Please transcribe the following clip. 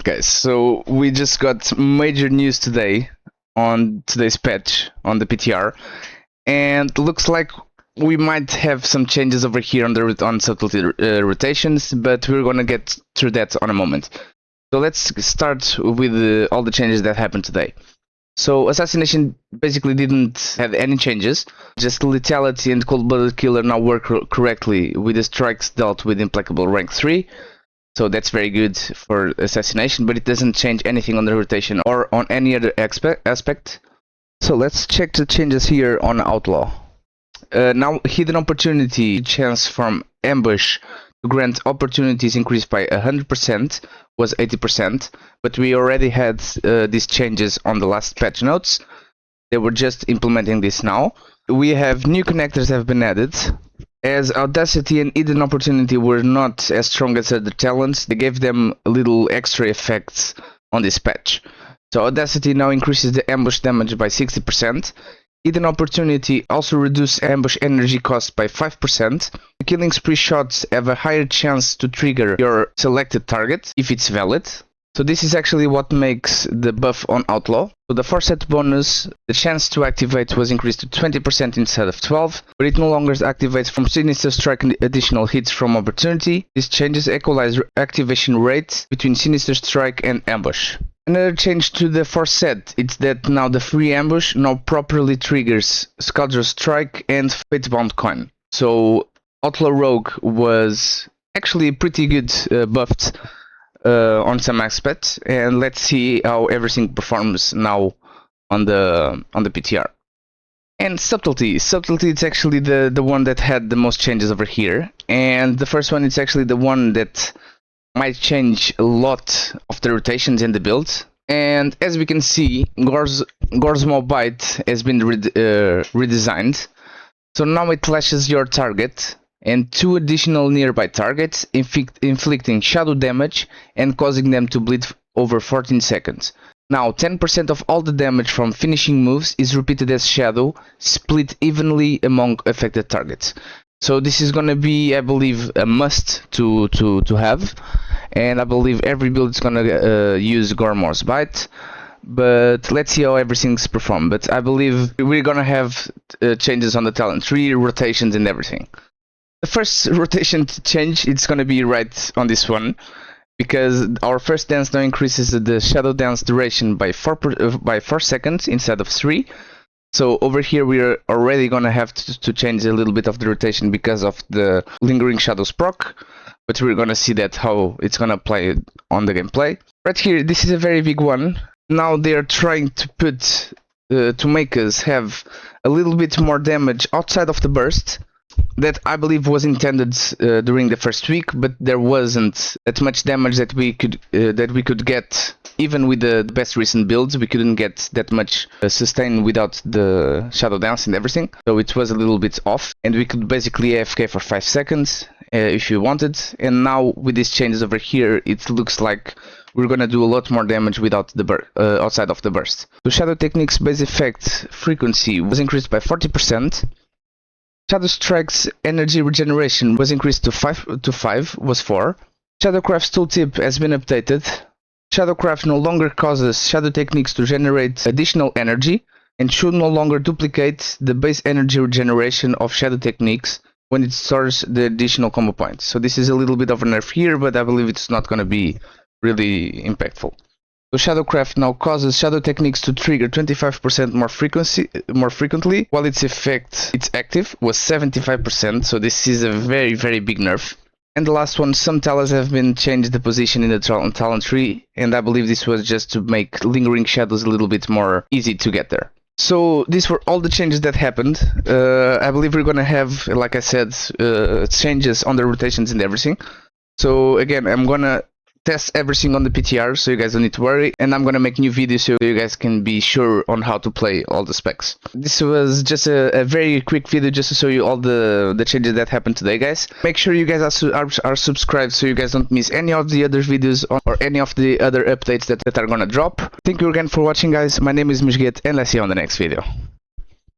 guys, so we just got major news today on today's patch on the PTR, and looks like we might have some changes over here on subtlety rotations, but we're gonna get through that on a moment. So let's start with all the changes that happened today. So Assassination basically didn't have any changes, just Lethality and Cold-Blooded Killer now work correctly with the strikes dealt with Implacable rank 3. So that's very good for Assassination, but it doesn't change anything on the rotation or on any other aspect. So let's check the changes here on Outlaw. Now Hidden Opportunity chance from Ambush to grant opportunities increased by 100% was 80%, but we already had these changes on the last patch notes. They were just implementing this now. We have new connectors have been added. As Audacity and Hidden Opportunity were not as strong as other talents, they gave them a little extra effects on this patch. So Audacity now increases the ambush damage by 60%. Hidden Opportunity also reduces ambush energy cost by 5%. The killing spree shots have a higher chance to trigger your selected target if it's valid. So this is actually what makes the buff on Outlaw. So the Forset bonus, the chance to activate was increased to 20% instead of 12%, but it no longer activates from Sinister Strike and additional hits from Opportunity. This changes equalize activation rate between Sinister Strike and Ambush. Another change to the Forset is that now the free ambush now properly triggers Scoundrel Strike and Fatebound Coin. So Outlaw Rogue was actually pretty good buffed on some aspects, and let's see how everything performs now on the PTR. And Subtlety it's actually the one that had the most changes over here, and the first one is actually the one that might change a lot of the rotations in the build. And as we can see, Gorsmo Bite has been redesigned, so now it lashes your target and 2 additional nearby targets, inflicting shadow damage and causing them to bleed over 14 seconds. Now 10% of all the damage from finishing moves is repeated as shadow, split evenly among affected targets. So this is gonna be, I believe, a must to have, and I believe every build is gonna use Gorsmo's Bite. But let's see how everything's performed. But I believe we're gonna have changes on the talent tree, rotations and everything. The first rotation change, it's gonna be right on this one, because our first dance now increases the shadow dance duration by 4 seconds instead of 3. So over here we're already gonna have to change a little bit of the rotation because of the Lingering Shadows proc, but we're gonna see that how it's gonna play on the gameplay. Right here, this is a very big one. Now they are trying to put to make us have a little bit more damage outside of the burst. That I believe was intended during the first week, but there wasn't that much damage that we could get. Even with the best recent builds, we couldn't get that much sustain without the shadow dance and everything. So it was a little bit off, and we could basically AFK for 5 seconds if you wanted. And now with these changes over here, it looks like we're gonna do a lot more damage without the outside of the burst. The Shadow Technique's base effect frequency was increased by 40%. Shadow Strike's energy regeneration was increased to 5 was 4. Shadowcraft's tooltip has been updated. Shadowcraft no longer causes Shadow Techniques to generate additional energy and should no longer duplicate the base energy regeneration of Shadow Techniques when it stores the additional combo points. So this is a little bit of a nerf here, but I believe it's not going to be really impactful. So Shadowcraft now causes Shadow Techniques to trigger 25% more frequently, while its effect, its active, was 75%, so this is a very, very big nerf. And the last one, some talents have been changed the position in the talent tree, and I believe this was just to make Lingering Shadows a little bit more easy to get there. So these were all the changes that happened. I believe we're gonna have, like I said, changes on the rotations and everything. So again, I'm gonna test everything on the PTR, so you guys don't need to worry, and I'm gonna make new videos so you guys can be sure on how to play all the specs. This was just a very quick video just to show you all the changes that happened today, guys. Make sure you guys are subscribed so you guys don't miss any of the other videos or any of the other updates that are gonna drop. Thank you again for watching, guys. My name is Mishget, and let's see you on the next video.